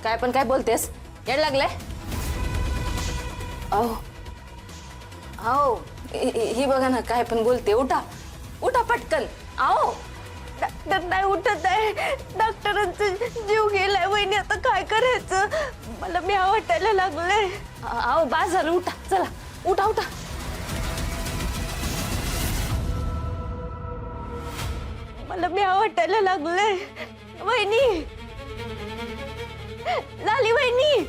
काय पण काय बोलतेस? येड लागलंय? अहो अहो ही बघा ना काय पण बोलते. उठा उठा पटकन. अहो डॉक्टर नाही उठत आहे. डॉक्टरांचा जीव गेलाय वहिनी. आता काय करायचं? मला भ्या वाटायला लागलंय. अहो बास झालं. उठा चला. उठा उठा. मला भ्या वाटायला लागलंय. वहिनी, लाली वहिनी,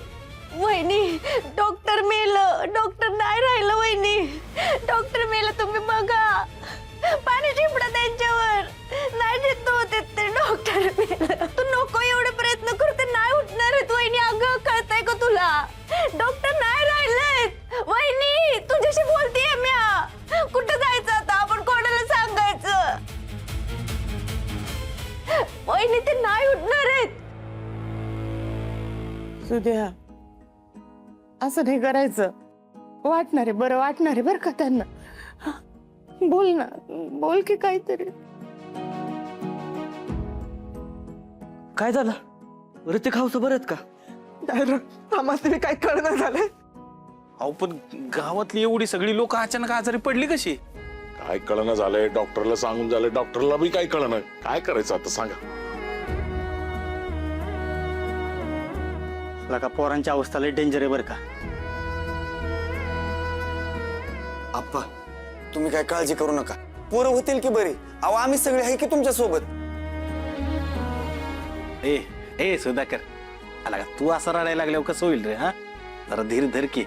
वहिनी डॉक्टर मेलं. डॉक्टर नाही राहिलं वहिनी. डॉक्टर मेलं. तुम्ही बघा पाणी शिंपडा त्यांच्यावर. नाही देत होते ते. डॉक्टर मेलं. तू नको एवढे प्रयत्न करते. नाही उठणार आहेत वहिनी. अगं कळतंय का तुला? डॉक्टर नाही राहिलेत वहिनी. तुझ्याशी बोलतेय म्या. कुठं जायचं आता आपण? कोणाला सांगायचं? वहिनी ते नाही उठणार आहेत. सुद्या असं नाही करायचं. वाटणार आहे, बरं वाटणार आहे बरं का त्यांना. बोल ना, बोल की काहीतरी. काय झालं? ऋतिक हाऊस बरं आहेत का? आम्हाला काही कळणार झालंय. अहो पण गावातली एवढी सगळी लोक अचानक आजारी पडली कशी? काय कळणं झालंय? डॉक्टरला सांगून झालंय, डॉक्टरला बी काय कळणं. काय करायचं आता सांगा. लका पोरांच्या अवस्था लय डेंजर आहे बरं का. आप्पा तुम्ही काय काळजी करू नका. पोरं होतील की बरी. अहो आम्ही सगळे आहे की तुमच्या सोबत. ए ए सुधाकर, आला का तू असं रडायला लागल्यावर कसं होईल रे? हा जरा धीर धर की.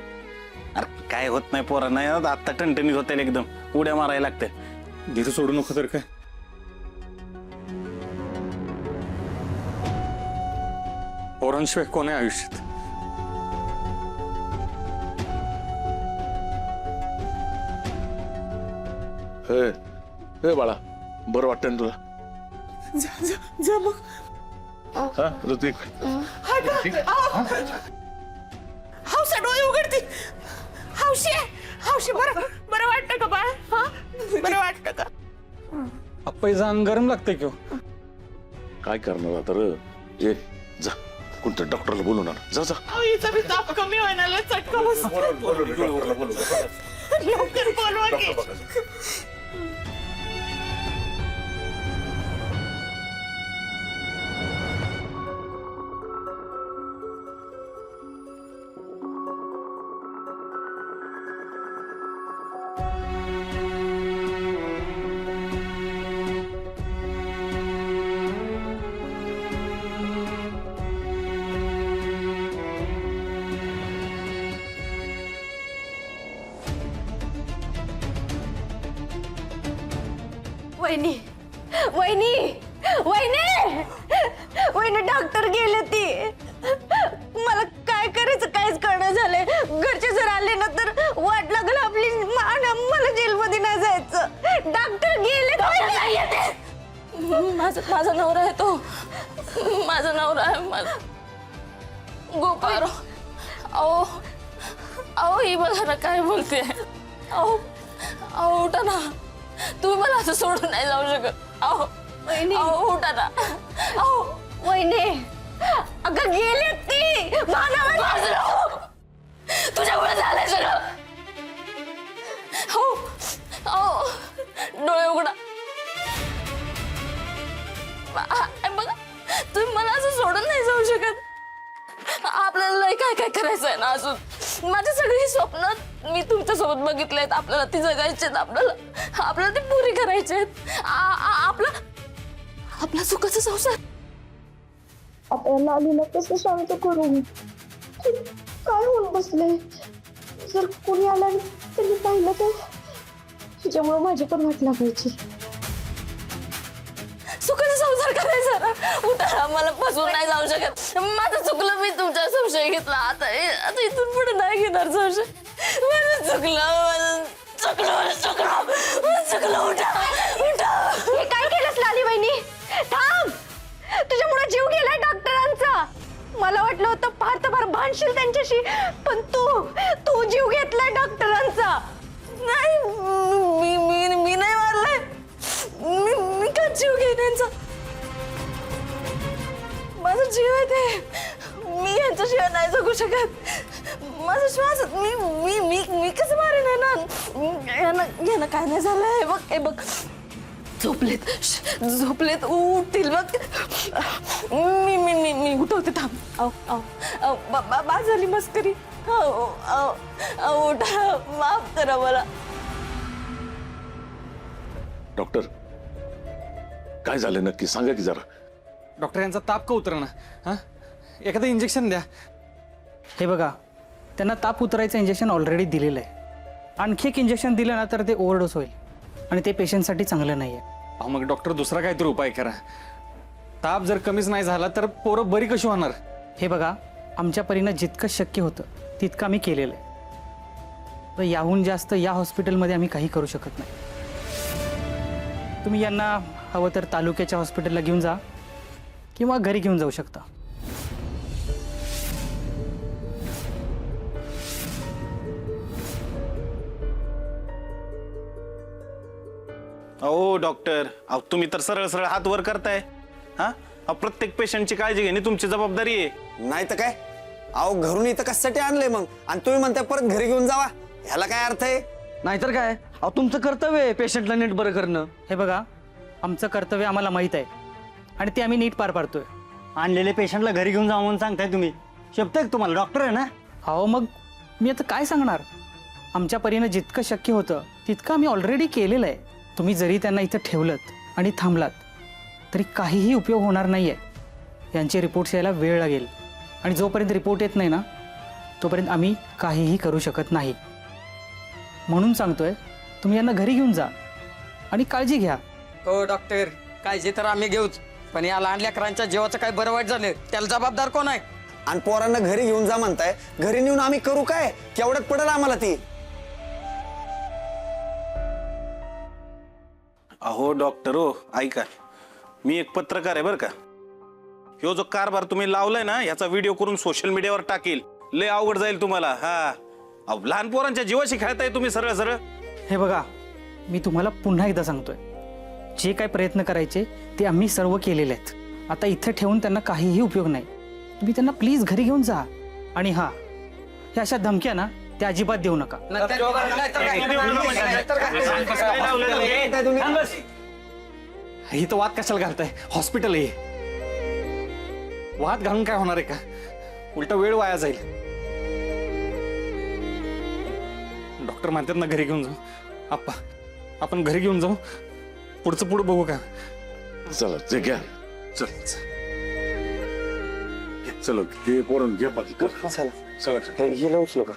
अरे काय होत नाही पोरांना. आता टणटणीत होतील एकदम. उड्या मारायला लागते. धीर सोडू नको तर काय. पोरांशिवाय कोण आहे आयुष्यात? हे हे बाळा, बरं वाटतं ना तुला? जा मग. हा ऋतिक, हौसा डोळे उघडती. हौशी हौशी बरं बरं वाटतं का बाळ? हा बरं वाटतं का? आप्पाईचं अंग गरम लागतंय की हो. काय करणार आता रे? ये जा, कोणत्या डॉक्टरला बोलून आण. जा जा. हिचा बी ताप कमी होईना. चटका बस. लवकर बोलवा की. वहिनी, वहिनी, वहिनी, वहिनी डॉक्टर गेले ती. मला काय करायचं काहीच कळणं झालंय. घरचे जर आले ना तर वाट लागल आपली. मला जेलमध्ये नाही जायचं. डॉक्टर गेले. माझा नवरा आहे तो. माझा नवरा आहे. माझा गोपाळ. अहो अहो ही बघा ना काय बोलते. अहो अहो उठा ना. तुम्ही मला असं सोडून नाही जाऊ शकत. अहो वहिनी, अहो उठा ना. अहो वहिनी अगं गेले ती. तुझ्यामुळे झालंय सगळं. हो अहो डोळे उघडा. बघा तुम्ही मला असं सोडून नाही जाऊ शकत. आपल्याला लय काय काय करायचं आहे ना अजून. माझी सगळी स्वप्न मी तुमच्यासोबत बघितलेत. आपल्याला ती जगायची आहेत. आपल्याला ती पुरी करायची आहेत. आपला सुखाचा संसार. आपल्याला आलेला कसं शांत करू? काय होऊन बसले? जर कोणी आला त्यांनी पाहिलं तर तिच्यामुळे माझी पण वाट लागायची. सुखाचा संसार करायचा ना. उठा. मला फसवून नाही जाऊ शकत. माझं चुकलं. मी तुमचा संशय घेतला. आता इथून पुढे नाही घेणार संशय. माझं चुकलं. उठा उठा. हे काय केलंस लाली बहिणी? थांब. तुझ्यामुळे जीव गेलाय डॉक्टरांचा. मला वाटलं होतं फार तर फार भांडशील त्यांच्याशी, पण तू जीव घेतलाय डॉक्टरांचा. नाही मी नाही मारलाय. मी का जीव घेईन यांचा? माझा जीव आहे ते. मी याच्याशिवाय नाही जगू शकत. माझा श्वास मी मी मी मी कसं मारेन यानं काय नाही झालंय. बघ हे बघ झोपलेत झोपलेत उठतील बघ. मी मी मी मी उठवते थांब. बा झाली मस्करी. उठा माफ करा मला. डॉक्टर काय झालं नक्की सांगा की जरा. डॉक्टर यांचा ताप का उतरना हा एखादं इंजेक्शन द्या. हे बघा त्यांना ताप उतरायचं इंजेक्शन ऑलरेडी दिलेलं आहे. आणखी एक इंजेक्शन दिलं ना तर ते ओव्हरडोस होईल आणि ते पेशंटसाठी चांगलं नाही आहे. अहो मग डॉक्टर दुसरा काहीतरी उपाय करा. ताप जर कमीच नाही झाला तर पोरं बरी कशी होणार. हे बघा आमच्या परीनं जितकं शक्य होतं तितकं आम्ही केलेलं आहे. तर याहून जास्त या हॉस्पिटलमध्ये आम्ही काही करू शकत नाही. तुम्ही यांना हवं तर तालुक्याच्या हॉस्पिटलला घेऊन जा किंवा घरी घेऊन जाऊ शकता. अहो डॉक्टर, अहो तुम्ही तर सरळ सरळ हात वर करताय. हा अहो, प्रत्येक पेशंटची काळजी घेणे तुमची जबाबदारी आहे. नाही तर काय. अहो घरून इथं कशासाठी आणलंय मग, आणि तुम्ही म्हणताय परत घरी घेऊन जावा. ह्याला काय अर्थ आहे. नाहीतर काय. अहो तुमचं कर्तव्य आहे पेशंटला नीट बरं करणं. हे बघा आमचं कर्तव्य आम्हाला माहीत आहे आणि ते आम्ही नीट पार पाडतोय. आणलेले पेशंटला घरी घेऊन जा म्हणून सांगताय तुम्ही. शब्द तुम्हाला डॉक्टर आहे ना. अहो मग मी आता काय सांगणार. आमच्या परीनं जितकं शक्य होतं तितकं आम्ही ऑलरेडी केलेलं आहे. तुम्ही जरी त्यांना इथं ठेवलत आणि थांबलात तरी काहीही उपयोग होणार नाही आहे. यांचे रिपोर्ट्स यायला वेळ लागेल आणि जोपर्यंत रिपोर्ट येत नाही ना तोपर्यंत आम्ही काहीही करू शकत नाही. म्हणून सांगतोय तुम्ही यांना घरी घेऊन जा आणि काळजी घ्या. हो डॉक्टर काळजी तर आम्ही घेऊच, पण या लहान लेकरांच्या जीवाचं काय बरं वाईट झालं त्याला जबाबदार कोण आहे. आणि पोरांना घरी घेऊन जा म्हणताय. घरी नेऊन आम्ही करू काय. केवढ्यात पडेल आम्हाला ती. अहो डॉक्टर हो ऐका, मी एक पत्रकार आहे बरं का. ह्यो जो कारभार तुम्ही लावलाय ना याचा व्हिडिओ करून सोशल मीडियावर टाकील. लय अवघड जाईल तुम्हाला. हा अहो लहान पोरांच्या जीवाशी खेळताय तुम्ही सरळ सरळ. हे बघा मी तुम्हाला पुन्हा एकदा सांगतोय जे काय प्रयत्न करायचे ते आम्ही सर्व केलेले आहेत. आता इथे ठेवून त्यांना काहीही उपयोग नाही. तुम्ही त्यांना प्लीज घरी घेऊन जा. आणि हां ह्या अशा धमक्या ना त्या अजिबात देऊ नका. ही तर वाद कशाला घालताय. हॉस्पिटल आहे. वाद घालून काय होणार आहे का. उलटा वेळ वाया जाईल. डॉक्टर म्हणतात ना घरी घेऊन जाऊ. आप्पा आपण घरी घेऊन जाऊ. पुढचं पुढं बघू का. चला ते घ्या. चल चलो ते पोरण घ्या बाकी कर. चला चला गेलं उचलो का.